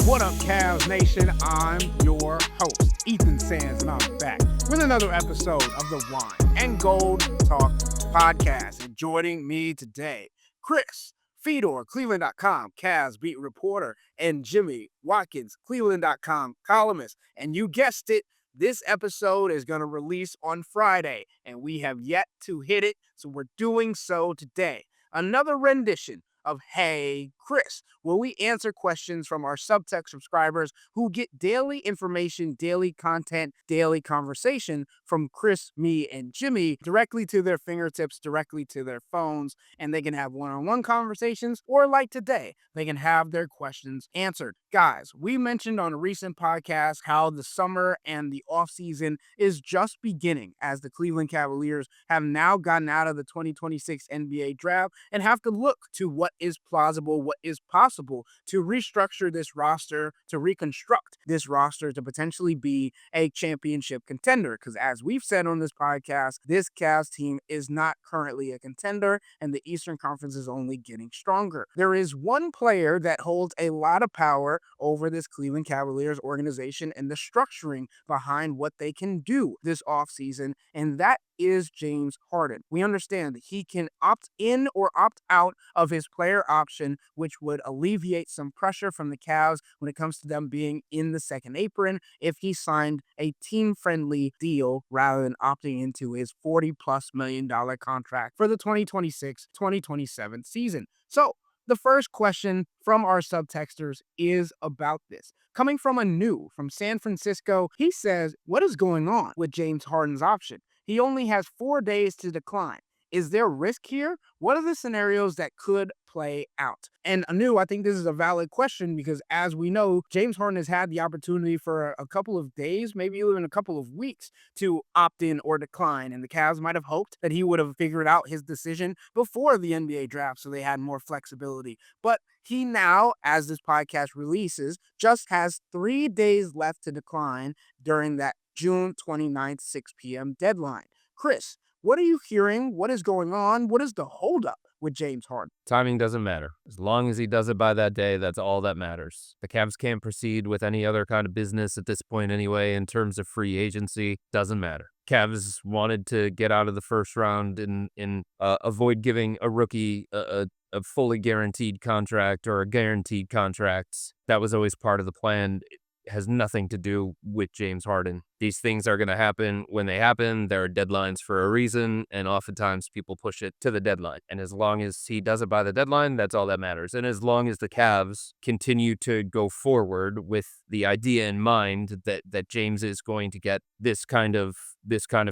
What up, Cavs Nation? I'm your host, Ethan Sands, and I'm back with another episode of the Wine and Gold Talk podcast. And joining me today, Chris, Fedor, cleveland.com, Cavs beat reporter, and Jimmy Watkins, cleveland.com columnist. And you guessed it, this episode is going to release on Friday, and we have yet to hit it, so we're doing so today. Another rendition of Hey Chris, where we answer questions from our subtext subscribers who get daily information, daily content, daily conversation from Chris, me, and Jimmy directly to their fingertips, directly to their phones, and they can have one-on-one conversations, or like today, they can have their questions answered. Guys, we mentioned on a recent podcast how the summer and the offseason is just beginning as the Cleveland Cavaliers have now gotten out of the 2026 NBA draft and have to look to what is plausible, what is possible to restructure this roster, to reconstruct this roster to potentially be a championship contender. Because as we've said on this podcast, this Cavs team is not currently a contender, and the Eastern Conference is only getting stronger. There is one player that holds a lot of power over this Cleveland Cavaliers organization and the structuring behind what they can do this offseason, and that is James Harden. We understand that he can opt in or opt out of his player option, which would alleviate some pressure from the Cavs when it comes to them being in the second apron if he signed a team-friendly deal rather than opting into his $40+ million contract for the 2026-2027 season. So, the first question from our subtexters is about this. Coming from Anu from San Francisco, he says, what is going on with James Harden's option? He only has 4 days to decline. Is there risk here? What are the scenarios that could play out? And Anu, I think this is a valid question because as we know, James Harden has had the opportunity for a couple of days, maybe even a couple of weeks to opt in or decline. And the Cavs might have hoped that he would have figured out his decision before the NBA draft so they had more flexibility. But he now, as this podcast releases, just has 3 days left to decline during that June 29th, 6 p.m. deadline. Chris, what are you hearing? What is going on? What is the holdup with James Harden? Timing doesn't matter. As long as he does it by that day, that's all that matters. The Cavs can't proceed with any other kind of business at this point anyway in terms of free agency. Doesn't matter. Cavs wanted to get out of the first round and avoid giving a rookie a fully guaranteed contract or a guaranteed contract. That was always part of the plan. It has nothing to do with James Harden. These things are going to happen when they happen. There are deadlines for a reason, and oftentimes people push it to the deadline. And as long as he does it by the deadline, that's all that matters. And as long as the Cavs continue to go forward with the idea in mind that James is going to get this kind of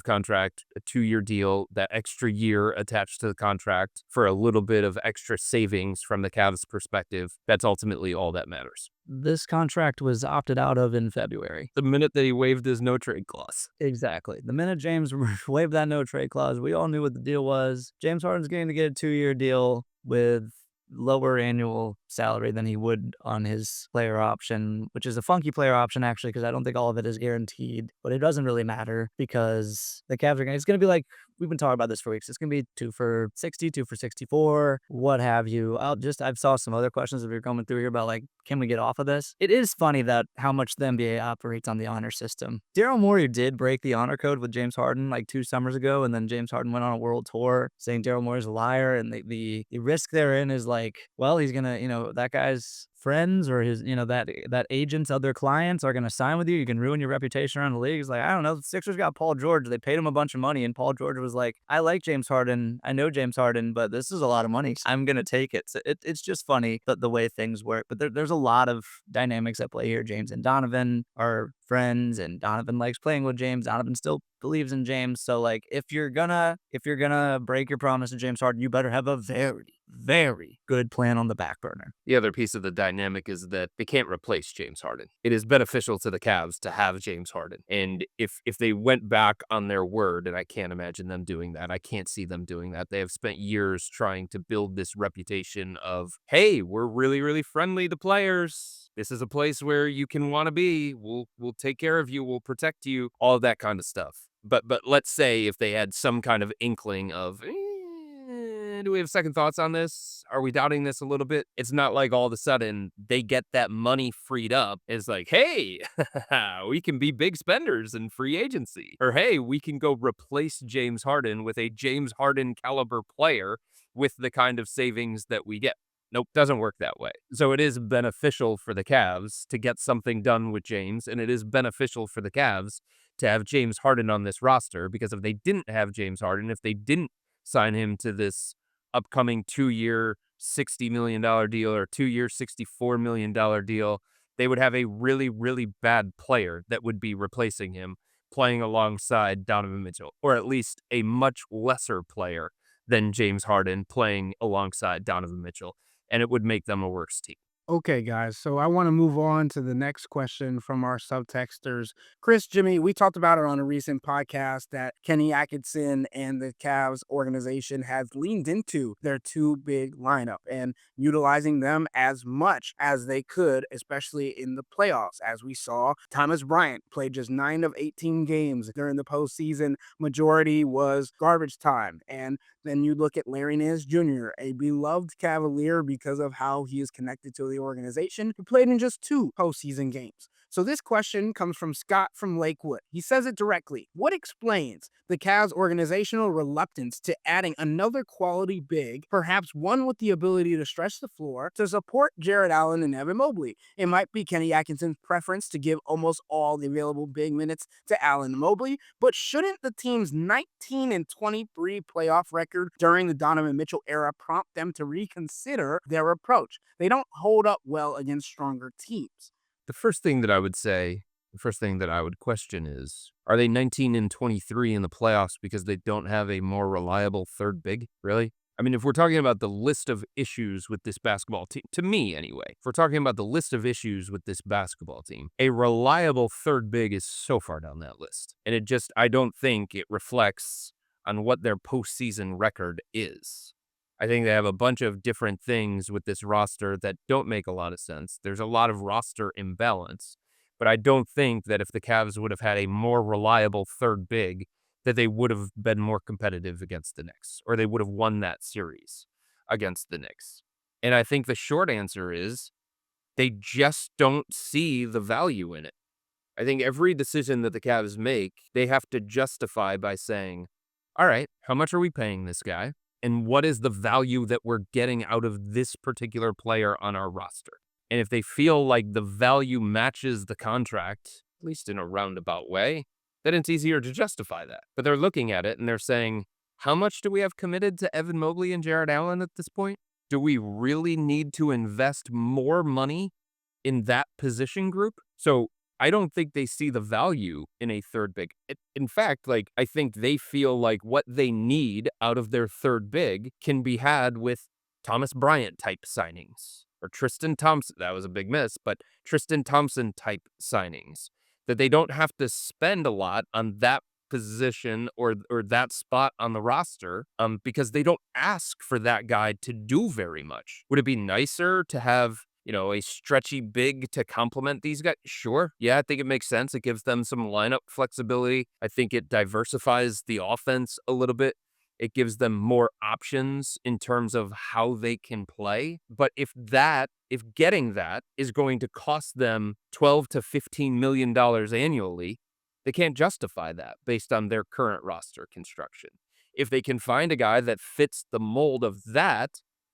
contract, a 2-year deal, that extra year attached to the contract for a little bit of extra savings from the Cavs' perspective, that's ultimately all that matters. This contract was opted out of in February. The minute that he waived his no-trade clause. Exactly. The minute James waived that no-trade clause, we all knew what the deal was. James Harden's going to get a 2-year deal with lower annual salary than he would on his player option, which is a funky player option, actually, because I don't think all of it is guaranteed. But it doesn't really matter because the Cavs it's going to be like, we've been talking about this for weeks. It's going to be 2 for 60, 2 for 64, what have you. I've saw some other questions that we're coming through here about like, can we get off of this? It is funny that how much the NBA operates on the honor system. Daryl Morey did break the honor code with James Harden like 2 summers ago, and then James Harden went on a world tour saying Daryl Morey's a liar, and the risk therein is like, well, he's gonna, that guy's friends or his, that agents, other clients are going to sign with you. You can ruin your reputation around the league. It's like, I don't know. The Sixers got Paul George. They paid him a bunch of money, and Paul George was like, I like James Harden. I know James Harden, but this is a lot of money. I'm going to take it. So it's just funny the way things work. But there's a lot of dynamics at play here. James and Donovan are friends, and Donovan likes playing with James. Donovan still believes in James. So like, if you're gonna break your promise to James Harden, you better have a very, very good plan on the back burner. The other piece of the dynamic is that they can't replace James Harden. It is beneficial to the Cavs to have James Harden. And if they went back on their word, and I can't imagine them doing that, I can't see them doing that. They have spent years trying to build this reputation of, hey, we're really, really friendly to players. This is a place where you can want to be. We'll take care of you. We'll protect you. All of that kind of stuff. But let's say if they had some kind of inkling of, do we have second thoughts on this? Are we doubting this a little bit? It's not like all of a sudden they get that money freed up. It's like, hey, we can be big spenders in free agency. Or hey, we can go replace James Harden with a James Harden caliber player with the kind of savings that we get. Nope, doesn't work that way. So it is beneficial for the Cavs to get something done with James, and it is beneficial for the Cavs to have James Harden on this roster, because if they didn't have James Harden, if they didn't sign him to this upcoming 2-year, $60 million deal or 2-year, $64 million deal, they would have a really, really bad player that would be replacing him playing alongside Donovan Mitchell, or at least a much lesser player than James Harden playing alongside Donovan Mitchell, and it would make them a worse team. Okay, guys. So I want to move on to the next question from our subtexters. Chris, Jimmy, we talked about it on a recent podcast that Kenny Atkinson and the Cavs organization have leaned into their two big lineup and utilizing them as much as they could, especially in the playoffs. As we saw, Thomas Bryant played just 9 of 18 games during the postseason. Majority was garbage time. And then you look at Larry Nance Jr., a beloved Cavalier because of how he is connected to the organization, who played in just 2 postseason games. So this question comes from Scott from Lakewood. He says it directly. What explains the Cavs' organizational reluctance to adding another quality big, perhaps one with the ability to stretch the floor, to support Jared Allen and Evan Mobley? It might be Kenny Atkinson's preference to give almost all the available big minutes to Allen and Mobley, but shouldn't the team's 19-23 playoff record during the Donovan Mitchell era prompt them to reconsider their approach? They don't hold up well against stronger teams. The first thing that I would say, the first thing that I would question is, are they 19-23 in the playoffs because they don't have a more reliable third big? Really? I mean, if we're talking about the list of issues with this basketball team, to me anyway, if we're talking about the list of issues with this basketball team, a reliable third big is so far down that list. And I don't think it reflects on what their postseason record is. I think they have a bunch of different things with this roster that don't make a lot of sense. There's a lot of roster imbalance, but I don't think that if the Cavs would have had a more reliable third big, that they would have been more competitive against the Knicks, or they would have won that series against the Knicks. And I think the short answer is they just don't see the value in it. I think every decision that the Cavs make, they have to justify by saying, all right, how much are we paying this guy? And what is the value that we're getting out of this particular player on our roster? And if they feel like the value matches the contract, at least in a roundabout way, then it's easier to justify that. But they're looking at it and they're saying, how much do we have committed to Evan Mobley and Jared Allen at this point? Do we really need to invest more money in that position group? So I don't think they see the value in a third big. In fact, I think they feel like what they need out of their third big can be had with Thomas Bryant type signings, or Tristan Thompson. That was a big miss, but Tristan Thompson type signings, that they don't have to spend a lot on that position or that spot on the roster because they don't ask for that guy to do very much. Would it be nicer to have a stretchy big to complement these guys? Sure. Yeah, I think it makes sense. It gives them some lineup flexibility. I think it diversifies the offense a little bit. It gives them more options in terms of how they can play. But if getting that is going to cost them $12 to $15 million annually, they can't justify that based on their current roster construction. If they can find a guy that fits the mold of that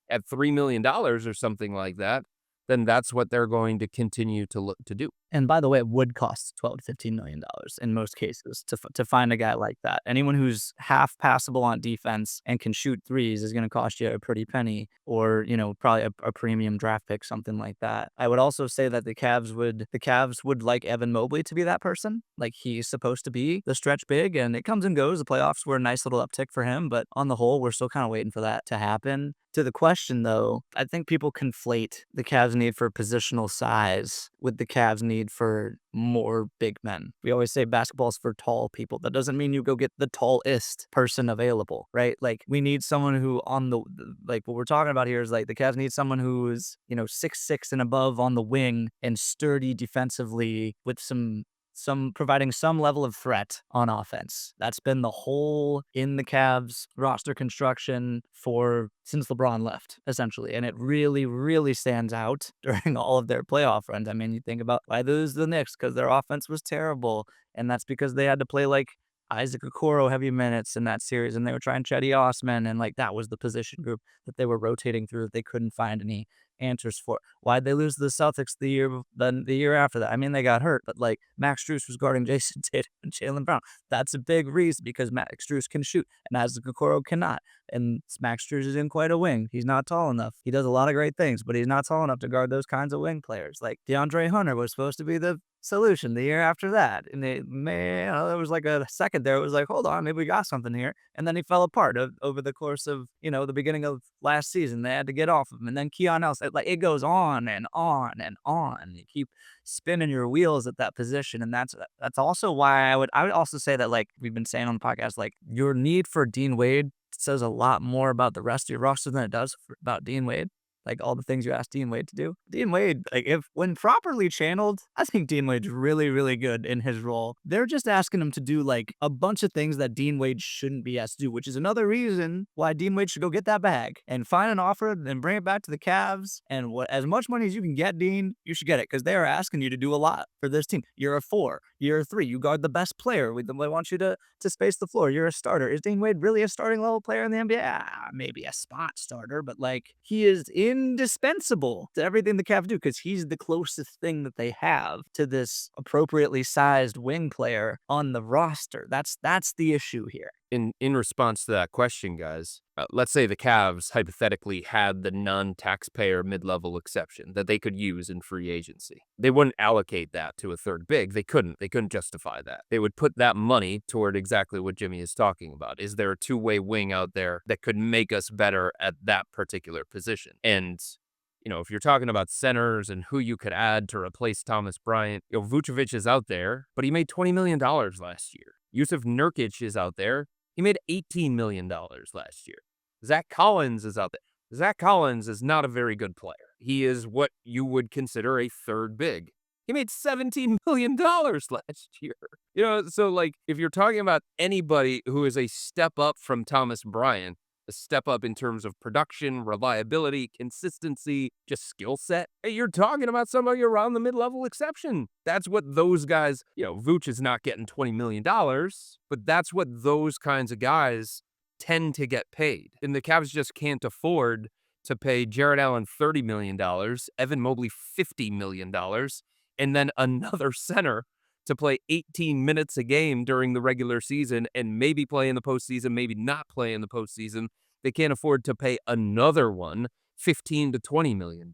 at $3 million or something like that, then that's what they're going to continue to look to do. And by the way, it would cost $12 to $15 million in most cases to find a guy like that. Anyone who's half passable on defense and can shoot threes is going to cost you a pretty penny, or probably a premium draft pick, something like that. I would also say that the Cavs would like Evan Mobley to be that person. Like, he's supposed to be the stretch big, and it comes and goes. The playoffs were a nice little uptick for him, but on the whole, we're still kind of waiting for that to happen. To the question, though, I think people conflate the Cavs' need for positional size with the Cavs' need for more big men. We always say basketball's for tall people. That doesn't mean you go get the tallest person available, right? We need someone who what we're talking about here is the Cavs need someone who is 6'6" and above on the wing and sturdy defensively with some providing some level of threat on offense. That's been the hole in the Cavs roster construction since LeBron left, essentially. And it really, really stands out during all of their playoff runs. I mean, you think about why they lose the Knicks, because their offense was terrible. And that's because they had to play like Isaac Okoro heavy minutes in that series, and they were trying Chetty Osman, and like that was the position group that they were rotating through that they couldn't find any answers for. Why'd they lose to the Celtics the year after that? I mean, they got hurt, but like Max Strus was guarding Jason Tatum and Jaylen Brown. That's a big reason, because Max Strus can shoot and Isaac Okoro cannot. And Max Strus is in quite a wing. He's not tall enough. He does a lot of great things, but he's not tall enough to guard those kinds of wing players. Like DeAndre Hunter was supposed to be the solution the year after that. And there was like a second there. It was like, hold on, maybe we got something here. And then he fell apart over the course of, the beginning of last season. They had to get off of him. And then Keon Ellis, like it goes on and on and on. You keep spinning your wheels at that position. And that's also why I would also say that, like we've been saying on the podcast, like your need for Dean Wade says a lot more about the rest of your roster than it does about Dean Wade. Like all the things you asked Dean Wade to do. Dean Wade, like when properly channeled, I think Dean Wade's really, really good in his role. They're just asking him to do like a bunch of things that Dean Wade shouldn't be asked to do, which is another reason why Dean Wade should go get that bag and find an offer and bring it back to the Cavs. And as much money as you can get, Dean, you should get it, because they are asking you to do a lot for this team. You're a 4, you're a 3, you guard the best player. They want you to space the floor. You're a starter. Is Dean Wade really a starting level player in the NBA? Maybe a spot starter, but like he is indispensable to everything the Cavs do, because he's the closest thing that they have to this appropriately sized wing player on the roster. That's the issue here. In response to that question, guys, let's say the Cavs hypothetically had the non-taxpayer mid-level exception that they could use in free agency. They wouldn't allocate that to a third big. They couldn't justify that. They would put that money toward exactly what Jimmy is talking about. Is there a two-way wing out there that could make us better at that particular position? And if you're talking about centers and who you could add to replace Thomas Bryant, Vucevic is out there, but he made $20 million last year. Yusuf Nurkic is out there. He made $18 million last year. Zach Collins is out there. Zach Collins is not a very good player. He is what you would consider a third big. He made $17 million last year. So like if you're talking about anybody who is a step up from Thomas Bryant, a step up in terms of production, reliability, consistency, just skill set, you're talking about somebody around the mid-level exception. That's what those guys, Vooch is not getting $20 million, but that's what those kinds of guys tend to get paid. And the Cavs just can't afford to pay Jared Allen $30 million, Evan Mobley $50 million, and then another center to play 18 minutes a game during the regular season and maybe play in the postseason, maybe not play in the postseason. They can't afford to pay another one $15 to $20 million.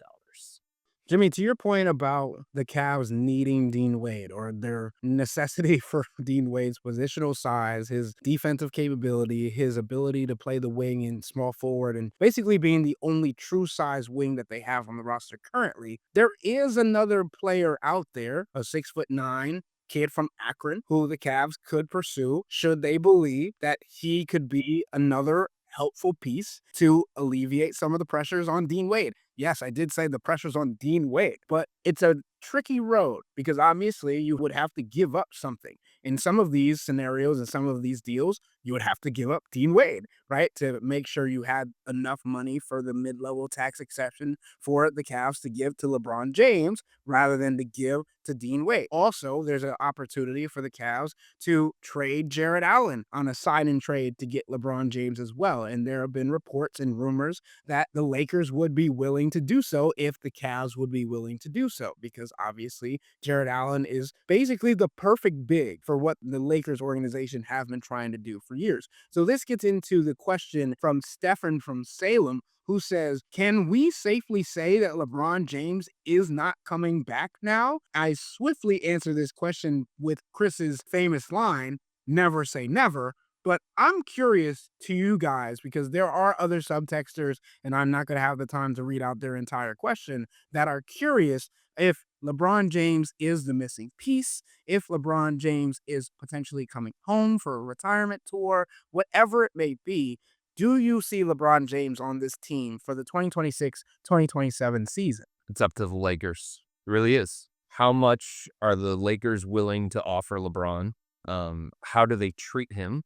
Jimmy, to your point about the Cavs needing Dean Wade, or their necessity for Dean Wade's positional size, his defensive capability, his ability to play the wing and small forward, and basically being the only true size wing that they have on the roster currently, there is another player out there, a 6'9" kid from Akron, who the Cavs could pursue should they believe that he could be another helpful piece to alleviate some of the pressures on Dean Wade. Yes, I did say the pressure's on Dean Wade, but it's a tricky road, because obviously you would have to give up something. In some of these scenarios and some of these deals, you would have to give up Dean Wade, right? To make sure you had enough money for the mid-level tax exception for the Cavs to give to LeBron James rather than to give to Dean Wade. Also, there's an opportunity for the Cavs to trade Jared Allen on a sign-in trade to get LeBron James as well. And there have been reports and rumors that the Lakers would be willing to do so if the Cavs would be willing to do so, because obviously Jared Allen is basically the perfect big for what the Lakers organization have been trying to do for years. So this gets into the question from Stefan from Salem, who says, can we safely say that LeBron James is not coming back now? I swiftly answer this question with Chris's famous line, never say never. But I'm curious to you guys, because there are other subtexters, and I'm not going to have the time to read out their entire question, that are curious if LeBron James is the missing piece, if LeBron James is potentially coming home for a retirement tour, whatever it may be. Do you see LeBron James on this team for the 2026-2027 season? It's up to the Lakers. It really is. How much are the Lakers willing to offer LeBron? How do they treat him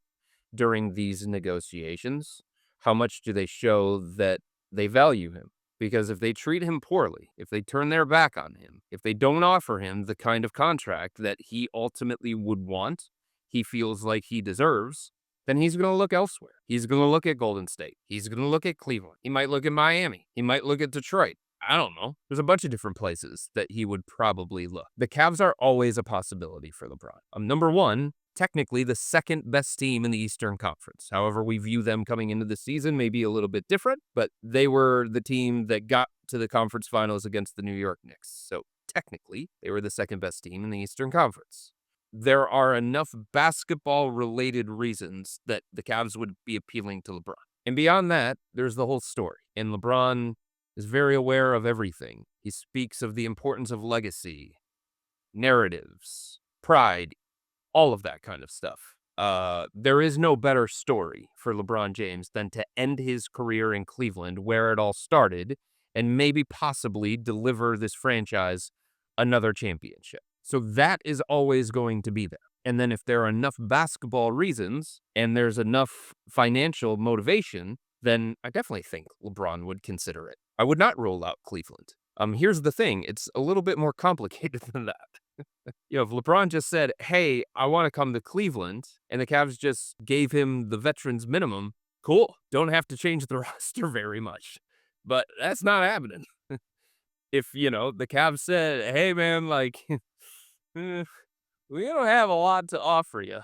during these negotiations? How much do they show that they value him? Because if they treat him poorly, if they turn their back on him, if they don't offer him the kind of contract that he ultimately would want, he feels like he deserves, then he's going to look elsewhere. He's going to look at Golden State. He's going to look at Cleveland. He might look at Miami. He might look at Detroit. I don't know. There's a bunch of different places that he would probably look. The Cavs are always a possibility for LeBron. Number one, technically the second best team in the Eastern Conference. However, we view them coming into the season maybe a little bit different, but they were the team that got to the conference finals against the New York Knicks. So technically, they were the second best team in the Eastern Conference. There are enough basketball-related reasons that the Cavs would be appealing to LeBron. And beyond that, there's the whole story. And LeBron is very aware of everything. He speaks of the importance of legacy, narratives, pride, all of that kind of stuff. There is no better story for LeBron James than to end his career in Cleveland, where it all started, and maybe possibly deliver this franchise another championship. So that is always going to be there. And then if there are enough basketball reasons and there's enough financial motivation, then I definitely think LeBron would consider it. I would not rule out Cleveland. Here's the thing. It's a little bit more complicated than that. If LeBron just said, hey, I want to come to Cleveland, and the Cavs just gave him the veterans minimum, cool. Don't have to change the roster very much. But that's not happening. If, the Cavs said, hey, man, we don't have a lot to offer you.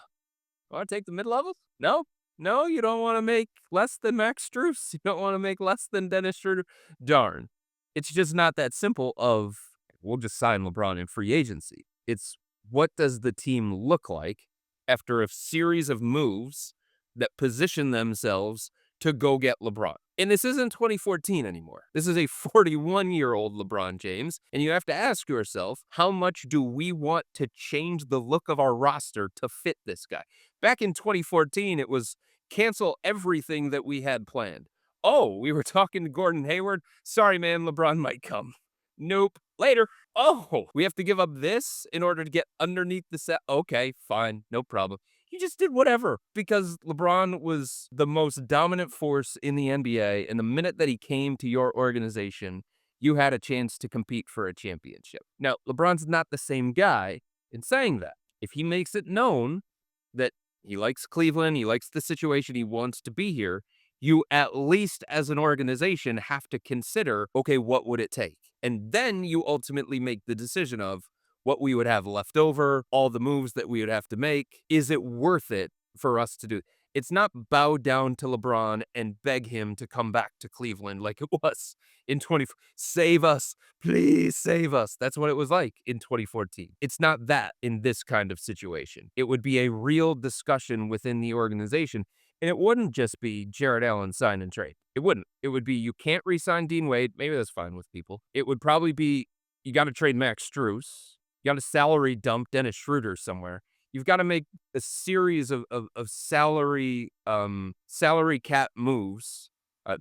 Want to take the mid-levels? No? No, you don't want to make less than Max Strus? You don't want to make less than Dennis Schroeder? Darn. It's just not that simple of, we'll just sign LeBron in free agency. It's what does the team look like after a series of moves that position themselves to go get LeBron. And this isn't 2014 anymore. This is a 41-year-old LeBron James. And you have to ask yourself, how much do we want to change the look of our roster to fit this guy? Back in 2014, it was cancel everything that we had planned. Oh, we were talking to Gordon Hayward. Sorry, man, LeBron might come. Nope. Later. Oh, we have to give up this in order to get underneath the set. Okay, fine. No problem. You just did whatever because LeBron was the most dominant force in the NBA. And the minute that he came to your organization, you had a chance to compete for a championship. Now, LeBron's not the same guy in saying that. If he makes it known that he likes Cleveland, he likes the situation, he wants to be here, you at least as an organization have to consider, okay, what would it take? And then you ultimately make the decision of what we would have left over, all the moves that we would have to make. Is it worth it for us to do? It's not bow down to LeBron and beg him to come back to Cleveland like it was in 20. Save us, please save us. That's what it was like in 2014. It's not that in this kind of situation. It would be a real discussion within the organization. And it wouldn't just be Jared Allen sign and trade. It wouldn't. It would be you can't re-sign Dean Wade. Maybe that's fine with people. It would probably be you got to trade Max Strus. You got to salary dump Dennis Schroeder somewhere. You've got to make a series of salary cap moves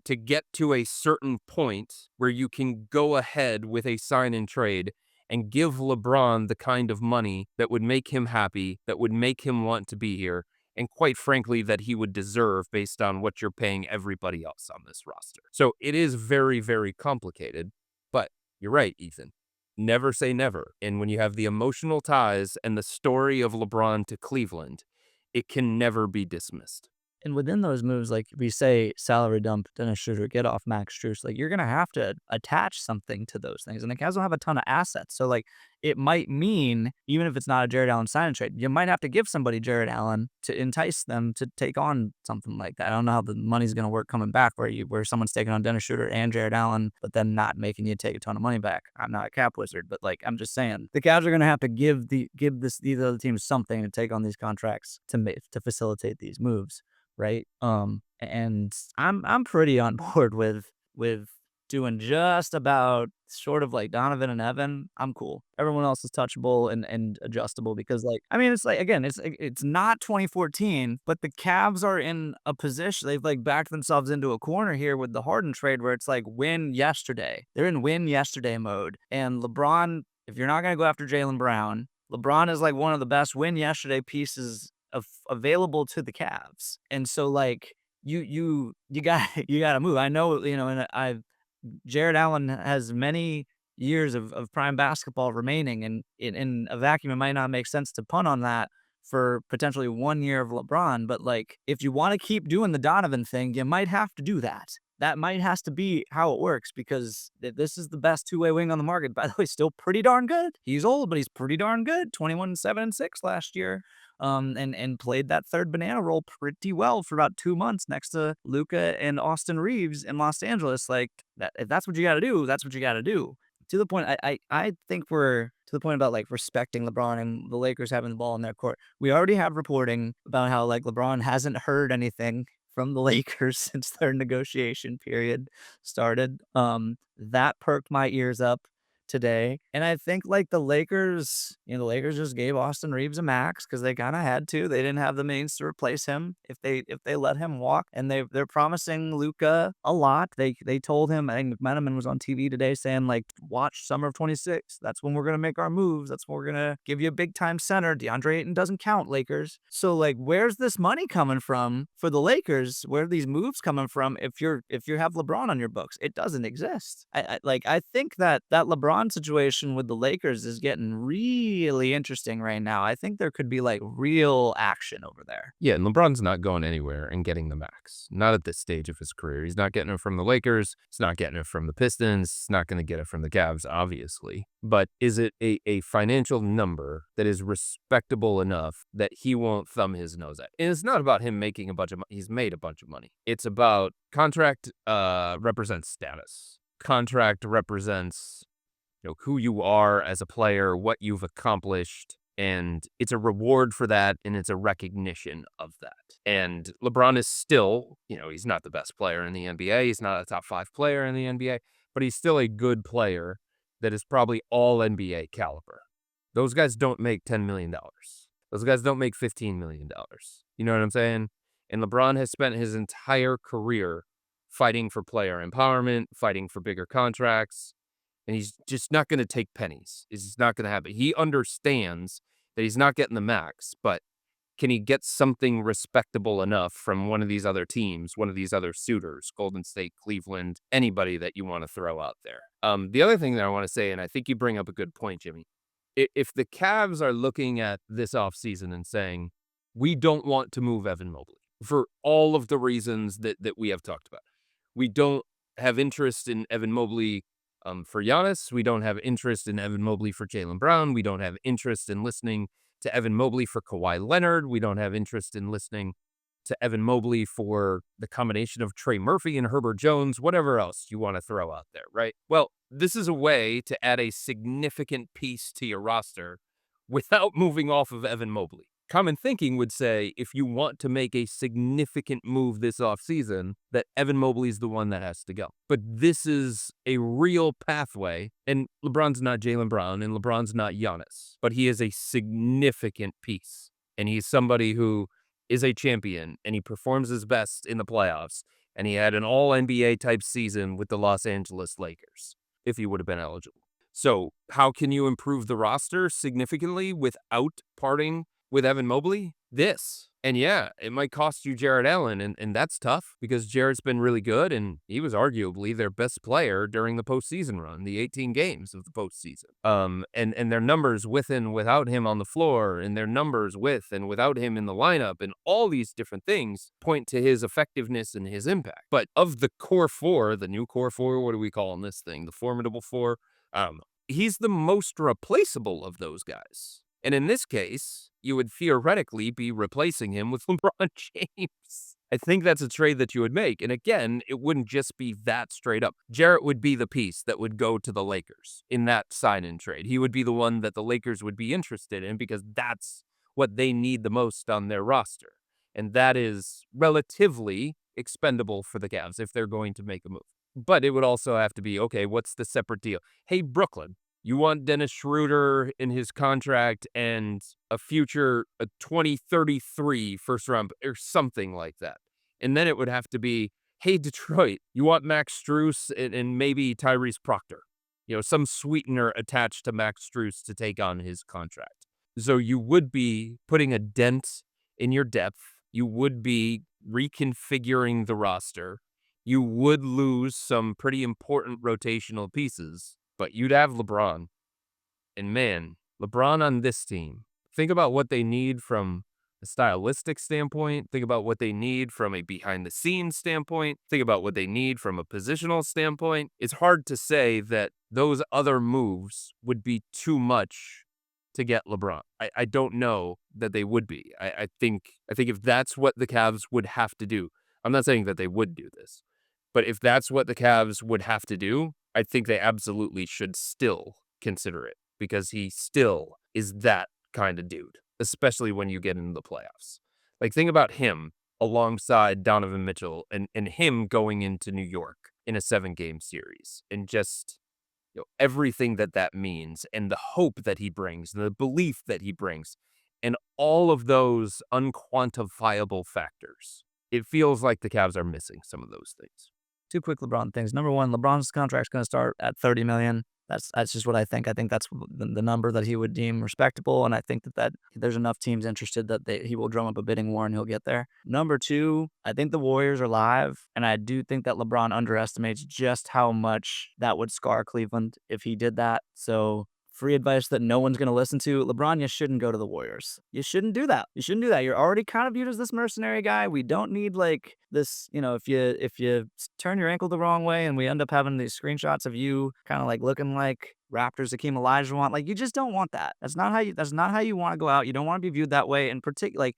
to get to a certain point where you can go ahead with a sign and trade and give LeBron the kind of money that would make him happy, that would make him want to be here, and quite frankly, that he would deserve based on what you're paying everybody else on this roster. So it is very, very complicated, but you're right, Ethan. Never say never. And when you have the emotional ties and the story of LeBron to Cleveland, it can never be dismissed. And within those moves, like we say, salary dump Dennis Schroeder, get off Max Strus, like you're going to have to attach something to those things. And the Cavs don't have a ton of assets. So like it might mean, even if it's not a Jared Allen sign and trade, you might have to give somebody Jared Allen to entice them to take on something like that. I don't know how the money's going to work coming back where someone's taking on Dennis Schroeder and Jared Allen, but then not making you take a ton of money back. I'm not a cap wizard, but like I'm just saying the Cavs are going to have to give these other teams something to take on these contracts to facilitate these moves. Right. And I'm pretty on board with doing just about sort of like Donovan and Evan. I'm cool. Everyone else is touchable and adjustable because like, I mean, it's like, again, it's not 2014, but the Cavs are in a position. They've like backed themselves into a corner here with the Harden trade where it's like win yesterday. They're in win yesterday mode and LeBron if you're not going to go after Jaylen Brown, LeBron is like one of the best win yesterday pieces available to the Cavs. And so like you got you got to move. I know, and Jared Allen has many years of prime basketball remaining, and in a vacuum, it might not make sense to punt on that for potentially 1 year of LeBron. But like, if you want to keep doing the Donovan thing, you might have to do that. That might has to be how it works, because this is the best two-way wing on the market. By the way, still pretty darn good. He's old, but he's pretty darn good. 21-7-6 last year. And played that third banana role pretty well for about 2 months next to Luka and Austin Reeves in Los Angeles. Like, that, if that's what you got to do, that's what you got to do. To the point, I think we're to the point about like respecting LeBron and the Lakers having the ball in their court. We already have reporting about how like LeBron hasn't heard anything from the Lakers since their negotiation period started. That perked my ears up today. And I think like the Lakers just gave Austin Reeves a max because they kind of had to. They didn't have the means to replace him if they let him walk. And they're promising Luka a lot. They told him, I think McMenamin was on TV today saying like, watch summer of 26. That's when we're gonna make our moves. That's when we're gonna give you a big time center. DeAndre Ayton doesn't count, Lakers. So like, where's this money coming from for the Lakers? Where are these moves coming from if you have LeBron on your books? It doesn't exist. I think that LeBron situation with the Lakers is getting really interesting right now. I think there could be like real action over there. Yeah, and LeBron's not going anywhere and getting the max. Not at this stage of his career. He's not getting it from the Lakers. He's not getting it from the Pistons. He's not going to get it from the Cavs, obviously. But is it a financial number that is respectable enough that he won't thumb his nose at? And it's not about him making a bunch of money. He's made a bunch of money. It's about contract represents status. Contract represents who you are as a player, what you've accomplished, and it's a reward for that, and it's a recognition of that. And LeBron is still, he's not the best player in the NBA. He's not a top 5 player in the NBA, but he's still a good player that is probably all NBA caliber. Those guys don't make $10 million. Those guys don't make $15 million. You know what I'm saying? And LeBron has spent his entire career fighting for player empowerment, fighting for bigger contracts, and he's just not going to take pennies. It's just not going to happen. He understands that he's not getting the max, but can he get something respectable enough from one of these other teams, one of these other suitors, Golden State, Cleveland, anybody that you want to throw out there? The other thing that I want to say, and I think you bring up a good point, Jimmy, if the Cavs are looking at this offseason and saying, we don't want to move Evan Mobley for all of the reasons that we have talked about. We don't have interest in Evan Mobley for Giannis. We don't have interest in Evan Mobley for Jaylen Brown. We don't have interest in listening to Evan Mobley for Kawhi Leonard. We don't have interest in listening to Evan Mobley for the combination of Trey Murphy and Herbert Jones, whatever else you want to throw out there, right? Well, this is a way to add a significant piece to your roster without moving off of Evan Mobley. Common thinking would say if you want to make a significant move this offseason, that Evan Mobley's the one that has to go. But this is a real pathway, and LeBron's not Jaylen Brown, and LeBron's not Giannis, but he is a significant piece, and he's somebody who is a champion, and he performs his best in the playoffs, and he had an all-NBA type season with the Los Angeles Lakers, if he would have been eligible. So how can you improve the roster significantly without parting with Evan Mobley? This. And yeah, it might cost you Jared Allen, and that's tough because Jared's been really good, and he was arguably their best player during the postseason run, the 18 games of the postseason. And their numbers with and without him on the floor, and their numbers with and without him in the lineup, and all these different things point to his effectiveness and his impact. But of the core four, the new core four, what do we call this thing? The formidable four? He's the most replaceable of those guys. And in this case, you would theoretically be replacing him with LeBron James. I think that's a trade that you would make. And again, it wouldn't just be that straight up. Jarrett would be the piece that would go to the Lakers in that sign-in trade. He would be the one that the Lakers would be interested in because that's what they need the most on their roster. And that is relatively expendable for the Cavs if they're going to make a move. But it would also have to be, okay, what's the separate deal? Hey, Brooklyn, you want Dennis Schroeder in his contract and a future 2033 first round or something like that. And then it would have to be, hey, Detroit, you want Max Strus and maybe Tyrese Proctor. some sweetener attached to Max Strus to take on his contract. So you would be putting a dent in your depth. You would be reconfiguring the roster. You would lose some pretty important rotational pieces, but you'd have LeBron. And man, LeBron on this team, think about what they need from a stylistic standpoint. Think about what they need from a behind-the-scenes standpoint. Think about what they need from a positional standpoint. It's hard to say that those other moves would be too much to get LeBron. I don't know that they would be. I think if that's what the Cavs would have to do, I'm not saying that they would do this, but if that's what the Cavs would have to do, I think they absolutely should still consider it, because he still is that kind of dude, especially when you get into the playoffs. Like, think about him alongside Donovan Mitchell and him going into New York in a 7-game series, and just everything that means, and the hope that he brings, and the belief that he brings, and all of those unquantifiable factors. It feels like the Cavs are missing some of those things. Two quick LeBron things. Number one, LeBron's contract's going to start at $30 million. That's just what I think. I think that's the number that he would deem respectable, and I think that there's enough teams interested that he will drum up a bidding war and he'll get there. Number two, I think the Warriors are live, and I do think that LeBron underestimates just how much that would scar Cleveland if he did that. So, free advice that no one's going to listen to: LeBron, you shouldn't go to the Warriors. You shouldn't do that. You shouldn't do that. You're already kind of viewed as this mercenary guy. We don't need like this, if you turn your ankle the wrong way and we end up having these screenshots of you kind of like looking like Raptors Hakeem Olajuwon, like, you just don't want that. That's not how you want to go out. You don't want to be viewed that way. In particular, like,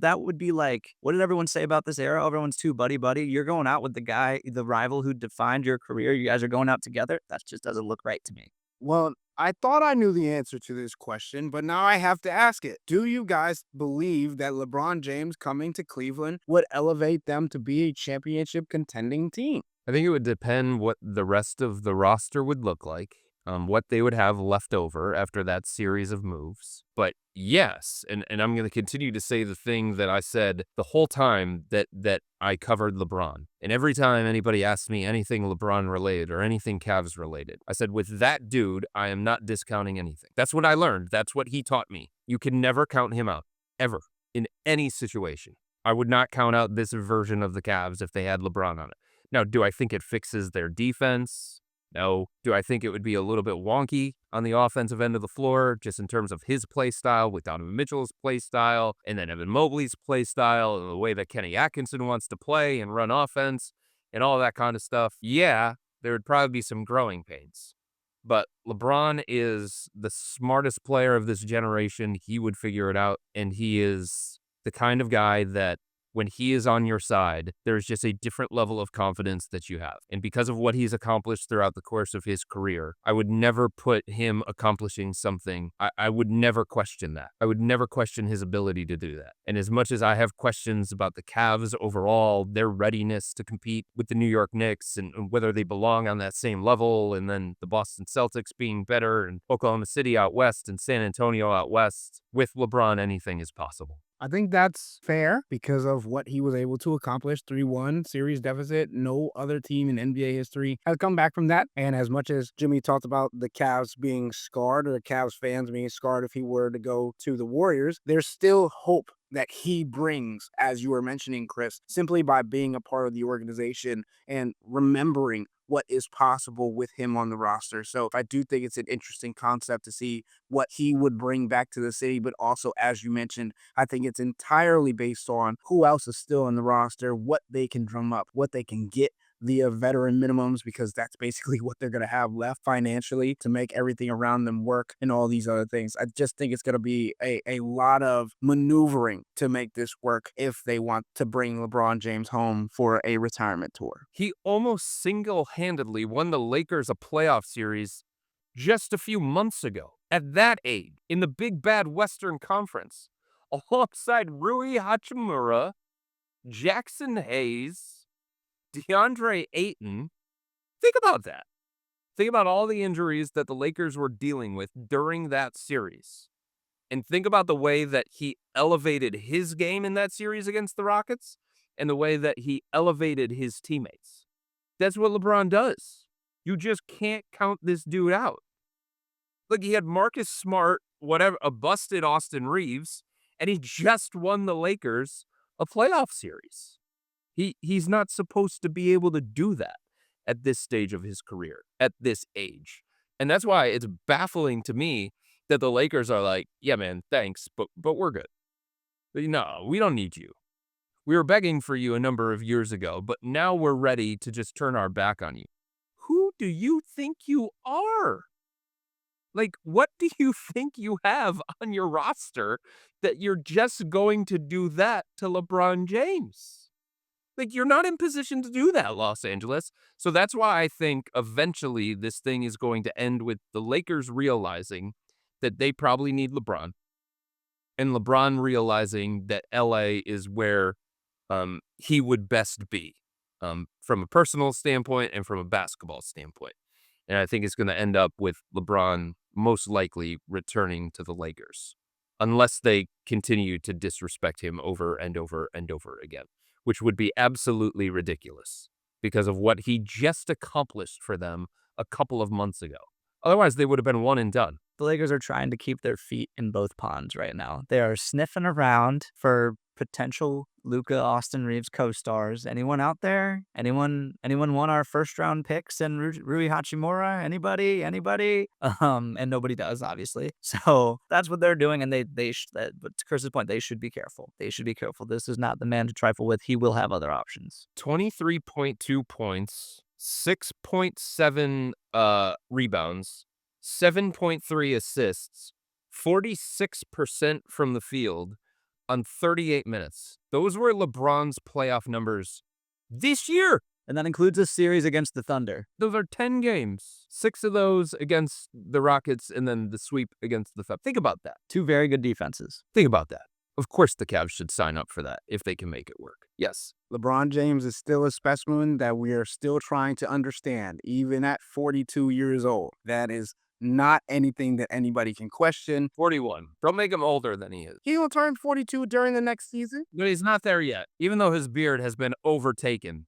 that would be like, what did everyone say about this era? Everyone's too buddy. You're going out with the rival who defined your career. You guys are going out together. That just doesn't look right to me. Well, I thought I knew the answer to this question, but now I have to ask it. Do you guys believe that LeBron James coming to Cleveland would elevate them to be a championship contending team? I think it would depend what the rest of the roster would look like, what they would have left over after that series of moves. But yes, and I'm going to continue to say the thing that I said the whole time that I covered LeBron. And every time anybody asks me anything LeBron related or anything Cavs related, I said, with that dude, I am not discounting anything. That's what I learned. That's what he taught me. You can never count him out, ever, in any situation. I would not count out this version of the Cavs if they had LeBron on it. Now, do I think it fixes their defense? No. Do I think it would be a little bit wonky on the offensive end of the floor, just in terms of his play style with Donovan Mitchell's play style, and then Evan Mobley's play style, and the way that Kenny Atkinson wants to play and run offense, and all that kind of stuff? Yeah, there would probably be some growing pains. But LeBron is the smartest player of this generation. He would figure it out, and he is the kind of guy that, when he is on your side, there's just a different level of confidence that you have. And because of what he's accomplished throughout the course of his career, I would never put him accomplishing something. I would never question that. I would never question his ability to do that. And as much as I have questions about the Cavs overall, their readiness to compete with the New York Knicks and whether they belong on that same level, and then the Boston Celtics being better, and Oklahoma City out west and San Antonio out west, with LeBron, anything is possible. I think that's fair because of what he was able to accomplish. 3-1 series deficit. No other team in NBA history has come back from that. And as much as Jimmy talked about the Cavs being scarred, or the Cavs fans being scarred if he were to go to the Warriors, there's still hope that he brings, as you were mentioning, Chris, simply by being a part of the organization and remembering what is possible with him on the roster. So I do think it's an interesting concept to see what he would bring back to the city. But also, as you mentioned, I think it's entirely based on who else is still in the roster, what they can drum up, what they can get via veteran minimums, because that's basically what they're going to have left financially to make everything around them work, and all these other things. I just think it's going to be a lot of maneuvering to make this work if they want to bring LeBron James home for a retirement tour. He almost single-handedly won the Lakers a playoff series just a few months ago, at that age, in the big bad Western Conference, alongside Rui Hachimura, Jackson Hayes, DeAndre Ayton. Think about that. Think about all the injuries that the Lakers were dealing with during that series. And think about the way that he elevated his game in that series against the Rockets, and the way that he elevated his teammates. That's what LeBron does. You just can't count this dude out. Like, he had Marcus Smart, whatever, a busted Austin Reeves, and he just won the Lakers a playoff series. He's not supposed to be able to do that at this stage of his career, at this age. And that's why it's baffling to me that the Lakers are like, yeah, man, thanks, but we're good. No, we don't need you. We were begging for you a number of years ago, but now we're ready to just turn our back on you. Who do you think you are? Like, what do you think you have on your roster that you're just going to do that to LeBron James? Like, you're not in position to do that, Los Angeles. So that's why I think eventually this thing is going to end with the Lakers realizing that they probably need LeBron, and LeBron realizing that LA is where he would best be from a personal standpoint and from a basketball standpoint. And I think it's going to end up with LeBron most likely returning to the Lakers, unless they continue to disrespect him over and over and over again, which would be absolutely ridiculous because of what he just accomplished for them a couple of months ago. Otherwise, they would have been one and done. The Lakers are trying to keep their feet in both ponds right now. They are sniffing around for potential Luka, Austin Reeves co-stars. Anyone out there? Anyone want our first round picks and Rui Hachimura? Anybody? And nobody does, obviously. So that's what they're doing. And but to Chris's point, they should be careful. This is not the man to trifle with. He will have other options. 23.2 points, 6.7 rebounds, 7.3 assists, 46% from the field on 38 minutes. Those were LeBron's playoff numbers this year. And that includes a series against the Thunder. Those are 10 games. 6 of those against the Rockets and then the sweep against the Thunder. Think about that. 2 very good defenses. Think about that. Of course the Cavs should sign up for that if they can make it work. Yes. LeBron James is still a specimen that we are still trying to understand, even at 42 years old. That is not anything that anybody can question. 41. Don't make him older than he is. He will turn 42 during the next season. But he's not there yet, even though his beard has been overtaken.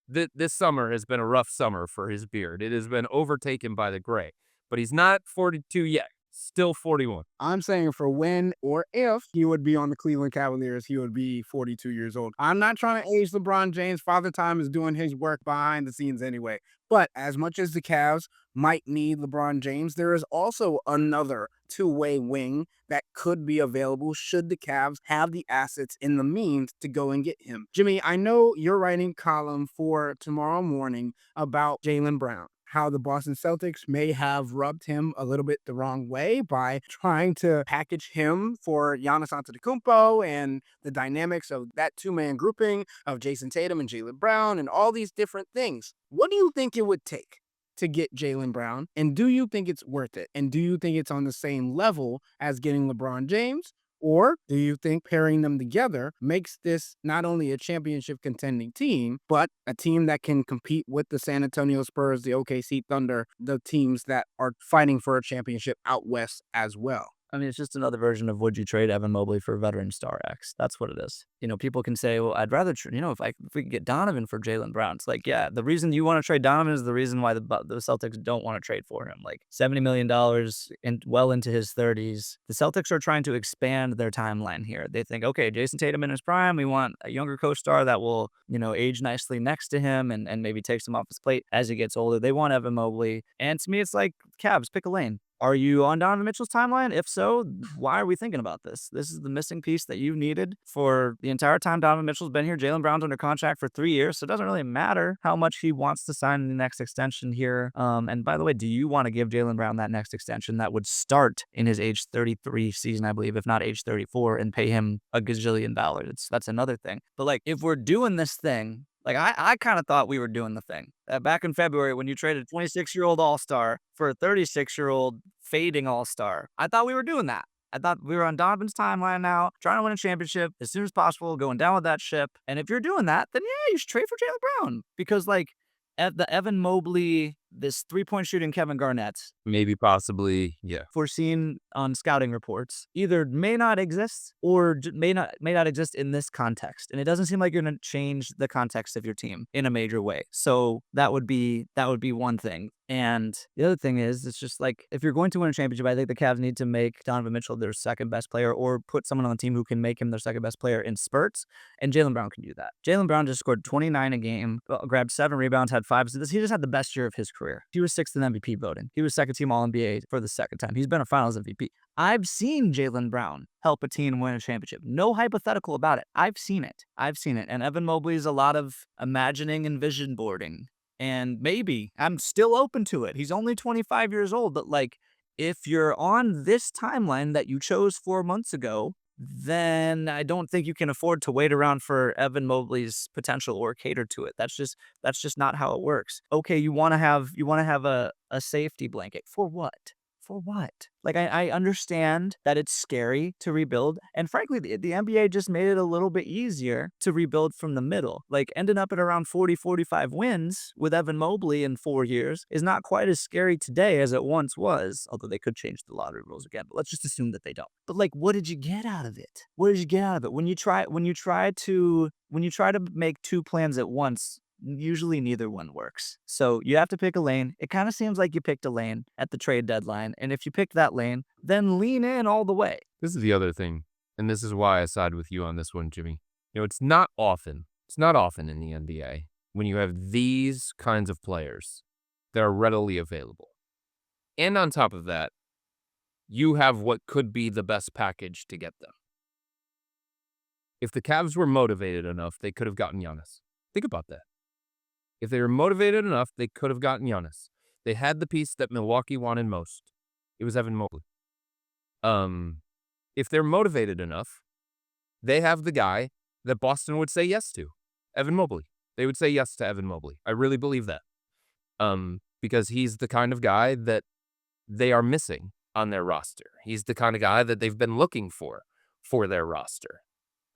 This summer has been a rough summer for his beard. It has been overtaken by the gray. But he's not 42 yet. Still 41. I'm saying for when or if he would be on the Cleveland Cavaliers, he would be 42 years old. I'm not trying to age LeBron James. Father Time is doing his work behind the scenes anyway. But as much as the Cavs might need LeBron James, there is also another two-way wing that could be available should the Cavs have the assets and the means to go and get him. Jimmy, I know you're writing a column for tomorrow morning about Jaylen Brown, how the Boston Celtics may have rubbed him a little bit the wrong way by trying to package him for Giannis Antetokounmpo and the dynamics of that two-man grouping of Jason Tatum and Jaylen Brown and all these different things. What do you think it would take to get Jaylen Brown? And do you think it's worth it? And do you think it's on the same level as getting LeBron James? Or do you think pairing them together makes this not only a championship contending team, but a team that can compete with the San Antonio Spurs, the OKC Thunder, the teams that are fighting for a championship out west as well? I mean, it's just another version of would you trade Evan Mobley for veteran star X? That's what it is. You know, people can say, well, I'd rather, if we could get Donovan for Jaylen Brown. It's like, yeah, the reason you want to trade Donovan is the reason why the Celtics don't want to trade for him. Like $70 million and well into his 30s. The Celtics are trying to expand their timeline here. They think, okay, Jason Tatum in his prime, we want a younger co-star that will, age nicely next to him and maybe takes him off his plate as he gets older. They want Evan Mobley. And to me, it's like, Cavs, pick a lane. Are you on Donovan Mitchell's timeline? If so, why are we thinking about this? This is the missing piece that you needed for the entire time Donovan Mitchell's been here. Jaylen Brown's under contract for 3 years, so it doesn't really matter how much he wants to sign in the next extension here. And by the way, do you want to give Jaylen Brown that next extension that would start in his age 33 season, I believe, if not age 34, and pay him a gazillion dollars? That's another thing. But if we're doing this thing, I kind of thought we were doing the thing. Back in February when you traded a 26-year-old all-star for a 36-year-old fading all-star, I thought we were doing that. I thought we were on Donovan's timeline now, trying to win a championship as soon as possible, going down with that ship. And if you're doing that, then yeah, you should trade for Jaylen Brown. Because the Evan Mobley, this three-point shooting Kevin Garnett, maybe, possibly, yeah, foreseen on scouting reports, either may not exist or may not exist in this context. And it doesn't seem like you're going to change the context of your team in a major way. So that would be one thing. And the other thing is, it's just like, if you're going to win a championship, I think the Cavs need to make Donovan Mitchell their second best player, or put someone on the team who can make him their second best player in spurts. And Jaylen Brown can do that. Jaylen Brown just scored 29 a game, grabbed 7 rebounds, had 5 assists. He just had the best year of his career. He was 6th in MVP voting. He was second team All-NBA for the second time. He's been a finals MVP. I've seen Jaylen Brown help a team win a championship. No hypothetical about it. I've seen it. And Evan Mobley's a lot of imagining and vision boarding. And maybe I'm still open to it. He's only 25 years old, but like, if you're on this timeline that you chose 4 months ago, then I don't think you can afford to wait around for Evan Mobley's potential or cater to it. That's just not how it works. Okay, you want to have a safety blanket for what? For what? Like, I understand that it's scary to rebuild. And frankly, the NBA just made it a little bit easier to rebuild from the middle. Like, ending up at around 40, 45 wins with Evan Mobley in 4 years is not quite as scary today as it once was, although they could change the lottery rules again. But let's just assume that they don't. But like, what did you get out of it? What did you get out of it? When you try to make 2 plans at once, usually neither one works. So you have to pick a lane. It kind of seems like you picked a lane at the trade deadline. And if you picked that lane, then lean in all the way. This is the other thing, and this is why I side with you on this one, Jimmy. It's not often in the NBA when you have these kinds of players that are readily available. And on top of that, you have what could be the best package to get them. If the Cavs were motivated enough, they could have gotten Giannis. Think about that. If they were motivated enough, they could have gotten Giannis. They had the piece that Milwaukee wanted most. It was Evan Mobley. If they're motivated enough, they have the guy that Boston would say yes to, Evan Mobley. They would say yes to Evan Mobley. I really believe that. Because he's the kind of guy that they are missing on their roster. He's the kind of guy that they've been looking for their roster.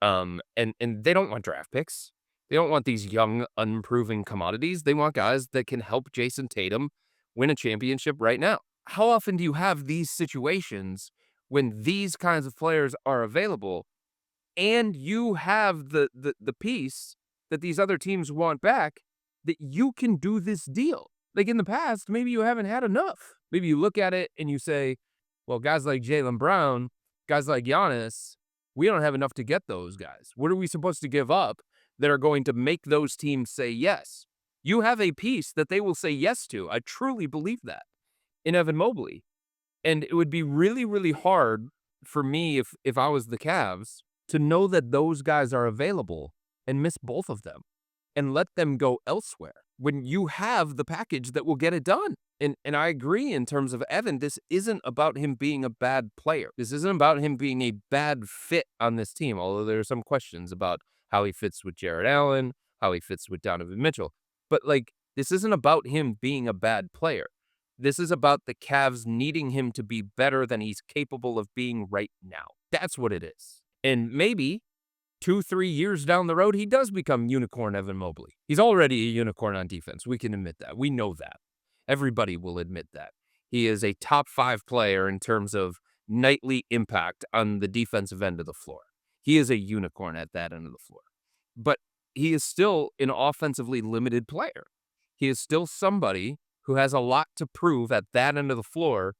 And they don't want draft picks. They don't want these young, unproven commodities. They want guys that can help Jason Tatum win a championship right now. How often do you have these situations when these kinds of players are available and you have the piece that these other teams want back, that you can do this deal? Like, in the past, maybe you haven't had enough. Maybe you look at it and you say, well, guys like Jaylen Brown, guys like Giannis, we don't have enough to get those guys. What are we supposed to give up that are going to make those teams say yes? You have a piece that they will say yes to. I truly believe that in Evan Mobley. And it would be really, really hard for me if I was the Cavs to know that those guys are available and miss both of them and let them go elsewhere when you have the package that will get it done. And I agree in terms of Evan, this isn't about him being a bad player. This isn't about him being a bad fit on this team, although there are some questions about how he fits with Jared Allen, how he fits with Donovan Mitchell. But like, this isn't about him being a bad player. This is about the Cavs needing him to be better than he's capable of being right now. That's what it is. And maybe 2-3 years down the road, he does become unicorn Evan Mobley. He's already a unicorn on defense. We can admit that. We know that. Everybody will admit that. He is a top 5 player in terms of nightly impact on the defensive end of the floor. He is a unicorn at that end of the floor. But he is still an offensively limited player. He is still somebody who has a lot to prove at that end of the floor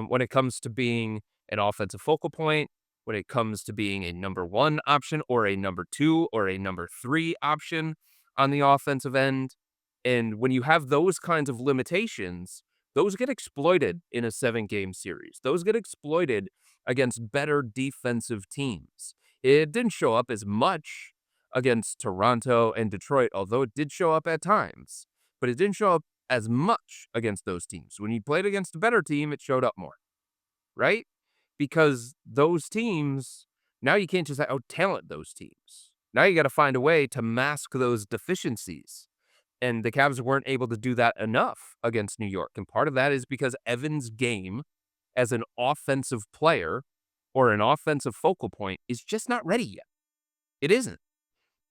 when it comes to being an offensive focal point, when it comes to being a number 1 option or a number 2 or a number 3 option on the offensive end. And when you have those kinds of limitations, those get exploited in a 7-game series. Those get exploited against better defensive teams. It didn't show up as much against Toronto and Detroit, although it did show up at times. But it didn't show up as much against those teams. When you played against a better team, it showed up more, right? Because those teams, now you can't just out-talent those teams. Now you got to find a way to mask those deficiencies. And the Cavs weren't able to do that enough against New York. And part of that is because Evan's game as an offensive player or an offensive focal point is just not ready yet. It isn't.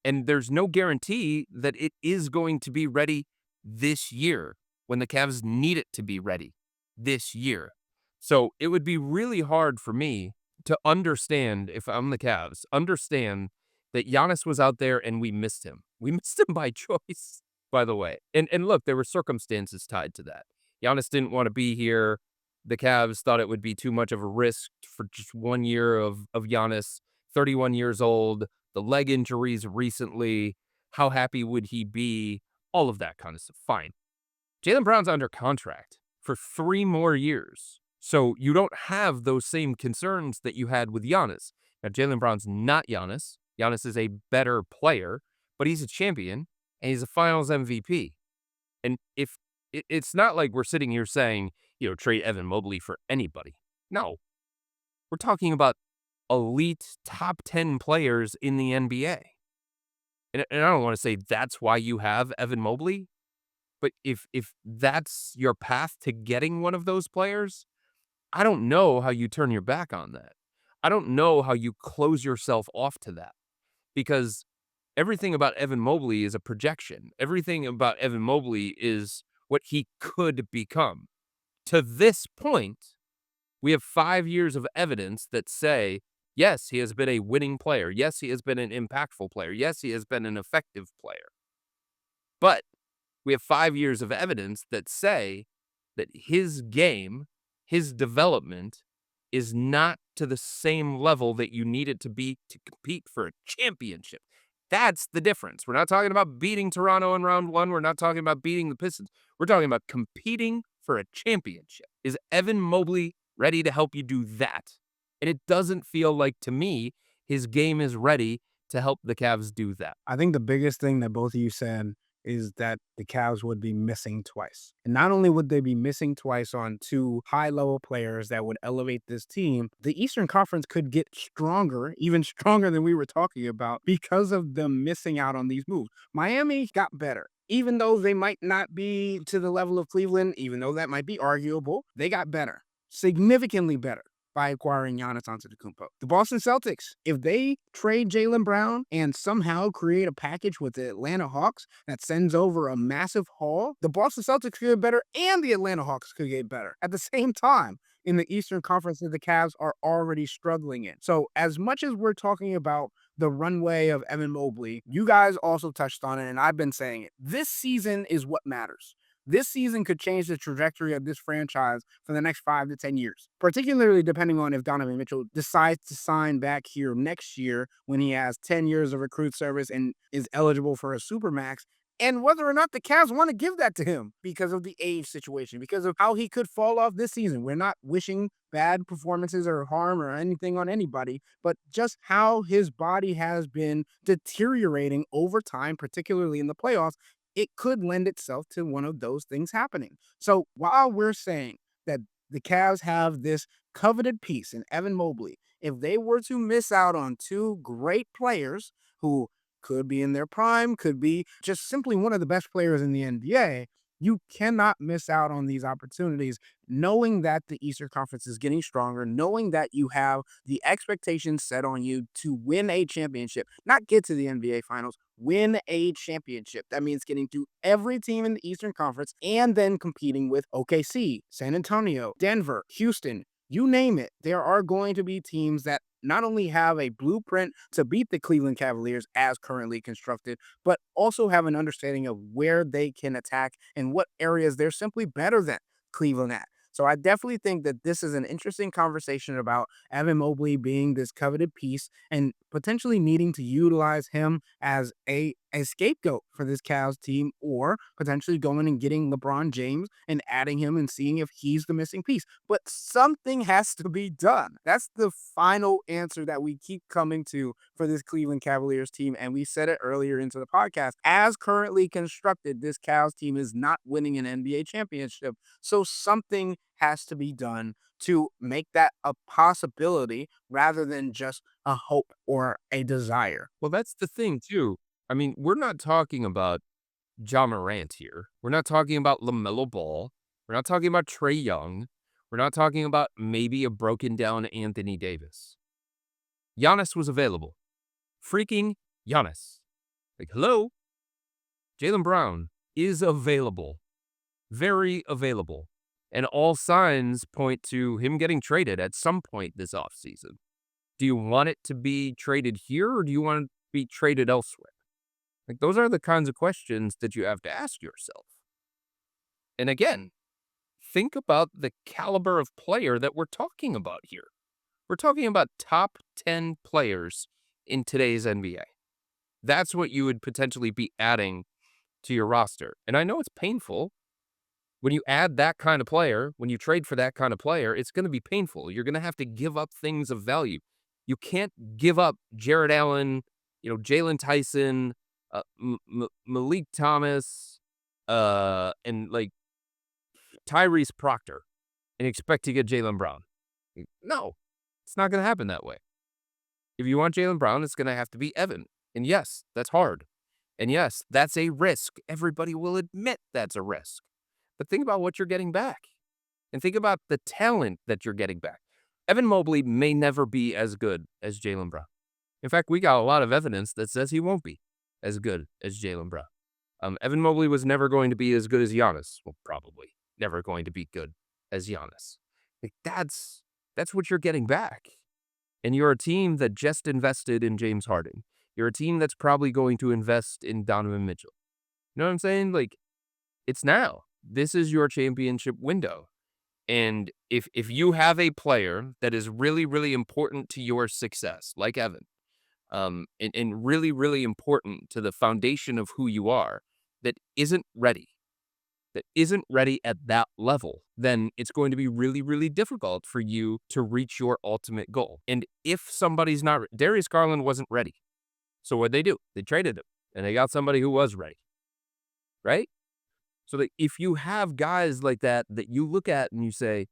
And there's no guarantee that it is going to be ready this year when the Cavs need it to be ready this year. So it would be really hard for me to understand, if I'm the Cavs, understand that Giannis was out there and we missed him. We missed him by choice, by the way. And look, there were circumstances tied to that. Giannis didn't want to be here. The Cavs thought it would be too much of a risk for just 1 year of Giannis, 31 years old, the leg injuries recently. How happy would he be? All of that kind of stuff. Fine. Jaylen Brown's under contract for 3 more years. So you don't have those same concerns that you had with Giannis. Now, Jaylen Brown's not Giannis. Giannis is a better player, but he's a champion and he's a finals MVP. And if it's not like we're sitting here saying, trade Evan Mobley for anybody. No, we're talking about elite top 10 players in the NBA. And I don't want to say that's why you have Evan Mobley, but if that's your path to getting one of those players, I don't know how you turn your back on that. I don't know how you close yourself off to that, because everything about Evan Mobley is a projection. Everything about Evan Mobley is what he could become. To this point, we have 5 years of evidence that say, yes, he has been a winning player. Yes, he has been an impactful player. Yes, he has been an effective player. But we have 5 years of evidence that say that his game, his development, is not to the same level that you need it to be to compete for a championship. That's the difference. We're not talking about beating Toronto in round 1. We're not talking about beating the Pistons. We're talking about competing for a championship. Is Evan Mobley ready to help you do that? And it doesn't feel like, to me, his game is ready to help the Cavs do that. I think the biggest thing that both of you said is that the Cavs would be missing twice. And not only would they be missing twice on 2 high-level players that would elevate this team, the Eastern Conference could get stronger, even stronger than we were talking about, because of them missing out on these moves. Miami got better. Even though they might not be to the level of Cleveland, even though that might be arguable, they got better, significantly better, by acquiring Giannis Antetokounmpo. The Boston Celtics, if they trade Jaylen Brown and somehow create a package with the Atlanta Hawks that sends over a massive haul, the Boston Celtics could get better and the Atlanta Hawks could get better at the same time in the Eastern Conference that the Cavs are already struggling in. So as much as we're talking about the runway of Evan Mobley, you guys also touched on it, and I've been saying it. This season is what matters. This season could change the trajectory of this franchise for the next 5 to 10 years, particularly depending on if Donovan Mitchell decides to sign back here next year when he has 10 years of recruit service and is eligible for a supermax, and whether or not the Cavs want to give that to him because of the age situation, because of how he could fall off this season. We're not wishing bad performances or harm or anything on anybody, but just how his body has been deteriorating over time, particularly in the playoffs. It could lend itself to one of those things happening. So while we're saying that the Cavs have this coveted piece in Evan Mobley, if they were to miss out on 2 great players who could be in their prime, could be just simply one of the best players in the NBA, you cannot miss out on these opportunities, knowing that the Eastern Conference is getting stronger, knowing that you have the expectations set on you to win a championship, not get to the NBA Finals, win a championship. That means getting to every team in the Eastern Conference and then competing with OKC, San Antonio, Denver, Houston, you name it. There are going to be teams that not only have a blueprint to beat the Cleveland Cavaliers as currently constructed, but also have an understanding of where they can attack and what areas they're simply better than Cleveland at. So I definitely think that this is an interesting conversation about Evan Mobley being this coveted piece and potentially needing to utilize him as a scapegoat for this Cavs team, or potentially going and getting LeBron James and adding him and seeing if he's the missing piece. But something has to be done. That's the final answer that we keep coming to for this Cleveland Cavaliers team. And we said it earlier into the podcast. As currently constructed, this Cavs team is not winning an NBA championship. So something has to be done to make that a possibility rather than just a hope or a desire. Well, that's the thing, too. I mean, we're not talking about Ja Morant here. We're not talking about LaMelo Ball. We're not talking about Trae Young. We're not talking about maybe a broken down Anthony Davis. Giannis was available. Freaking Giannis. Like, hello? Jaylen Brown is available. Very available. And all signs point to him getting traded at some point this offseason. Do you want it to be traded here, or do you want it to be traded elsewhere? Like, those are the kinds of questions that you have to ask yourself. And again, think about the caliber of player that we're talking about here. We're talking about top 10 players in today's NBA. That's what you would potentially be adding to your roster. And I know it's painful. When you add that kind of player, when you trade for that kind of player, it's going to be painful. You're going to have to give up things of value. You can't give up Jared Allen, Jalen Tyson, Malik Thomas, and like Tyrese Proctor and expect to get Jaylen Brown. No, it's not going to happen that way. If you want Jaylen Brown, it's going to have to be Evan. And yes, that's hard. And yes, that's a risk. Everybody will admit that's a risk. But think about what you're getting back. And think about the talent that you're getting back. Evan Mobley may never be as good as Jaylen Brown. In fact, we got a lot of evidence that says he won't be as good as Jaylen Brown. Evan Mobley was never going to be as good as Giannis. Well, probably never going to be good as Giannis. Like that's what you're getting back. And you're a team that just invested in James Harden. You're a team that's probably going to invest in Donovan Mitchell. You know what I'm saying? Like, it's now. This is your championship window. And if you have a player that is really, really important to your success, like Evan, and really, really important to the foundation of who you are, that isn't ready at that level, then it's going to be really, really difficult for you to reach your ultimate goal. And if somebody's not, Darius Garland wasn't ready. So what'd they do? They traded him and they got somebody who was ready, right? So that if you have guys like that you look at and you say,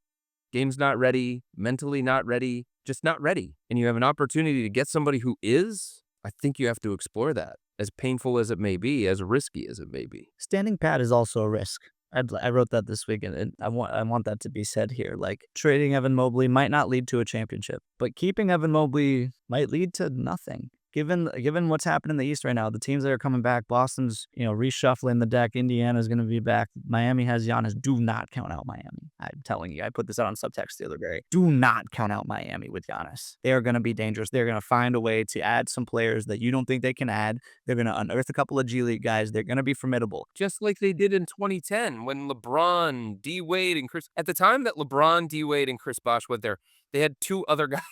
game's not ready, mentally not ready, just not ready, and you have an opportunity to get somebody who is, I think you have to explore that. As painful as it may be, as risky as it may be. Standing pat is also a risk. I wrote that this week, and I want that to be said here. Like, trading Evan Mobley might not lead to a championship, but keeping Evan Mobley might lead to nothing. Given what's happening in the East right now, the teams that are coming back, Boston's, reshuffling the deck. Indiana's going to be back. Miami has Giannis. Do not count out Miami. I'm telling you, I put this out on subtext the other day. Do not count out Miami with Giannis. They are going to be dangerous. They're going to find a way to add some players that you don't think they can add. They're going to unearth a couple of G League guys. They're going to be formidable. Just like they did in 2010 when LeBron, D. Wade, and Chris... At the time that LeBron, D. Wade, and Chris Bosh went there, they had two other guys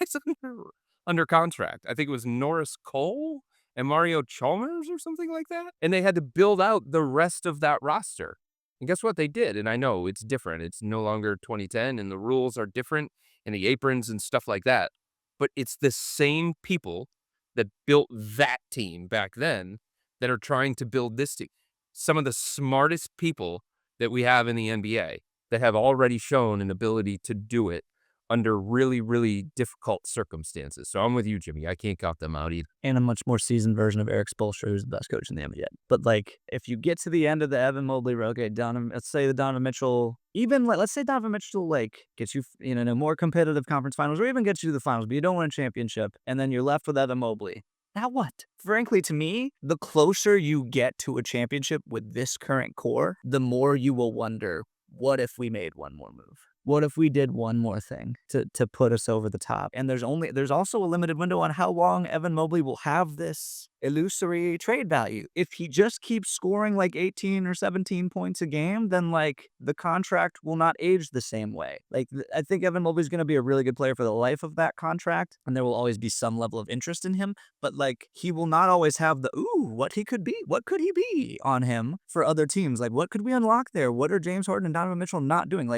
under contract. I think it was Norris Cole and Mario Chalmers or something like that. And they had to build out the rest of that roster. And guess what they did? And I know it's different. It's no longer 2010 and the rules are different and the aprons and stuff like that. But it's the same people that built that team back then that are trying to build this team. Some of the smartest people that we have in the NBA that have already shown an ability to do it under really, really difficult circumstances. So I'm with you, Jimmy. I can't count them out either. And a much more seasoned version of Eric Spoelstra, who's the best coach in the NBA. But like, if you get to the end of the Evan Mobley road, okay, let's say the Donovan Mitchell, let's say Donovan Mitchell gets you in a more competitive conference finals, or even gets you to the finals, but you don't win a championship, and then you're left with Evan Mobley. Now what? Frankly, to me, the closer you get to a championship with this current core, the more you will wonder, what if we made one more move? What if we did one more thing to put us over the top? And there's also a limited window on how long Evan Mobley will have this illusory trade value. If he just keeps scoring like 18 or 17 points a game, then like the contract will not age the same way. Like, I think Evan Mobley is going to be a really good player for the life of that contract, and there will always be some level of interest in him, but like, he will not always have the, what he could be, what could he be on him for other teams? Like, what could we unlock there? What are James Harden and Donovan Mitchell not doing?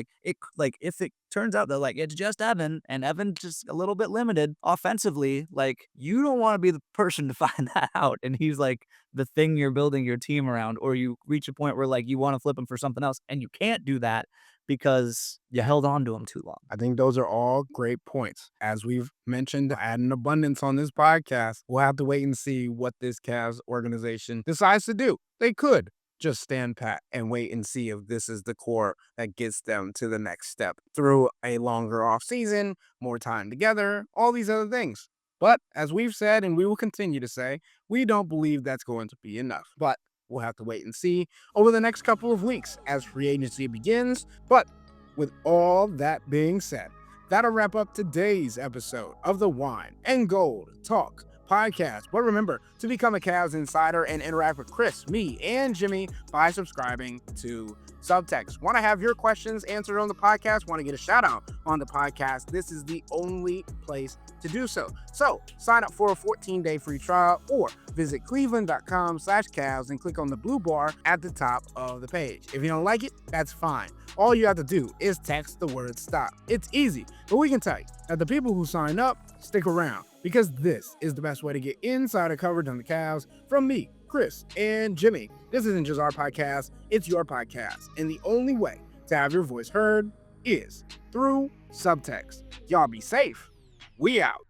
If it turns out that like it's just Evan and Evan just a little bit limited offensively, like, you don't want to be the person to find that out, and he's like the thing you're building your team around, or you reach a point where like you want to flip him for something else and you can't do that because you held on to him too long. I think those are all great points. As we've mentioned ad in abundance on this podcast, we'll have to wait and see what this Cavs organization decides to do. They could just stand pat and wait and see if this is the core that gets them to the next step through a longer offseason, more time together, all these other things. But as we've said, and we will continue to say, we don't believe that's going to be enough. But we'll have to wait and see over the next couple of weeks as free agency begins. But with all that being said, that'll wrap up today's episode of the Wine and Gold Talk podcast. But remember to become a Cavs insider and interact with Chris, me, and Jimmy by subscribing to subtext. Want to have your questions answered on the podcast? Want to get a shout out on the podcast? This is the only place to do so. So sign up for a 14-day free trial or visit cleveland.com/Cavs and click on the blue bar at the top of the page. If you don't like it, that's fine. All you have to do is text the word stop. It's easy, but we can tell you that the people who sign up stick around because this is the best way to get insider coverage on the Cavs from me, Chris, and Jimmy. This isn't just our podcast, it's your podcast. And the only way to have your voice heard is through subtext. Y'all be safe. We out.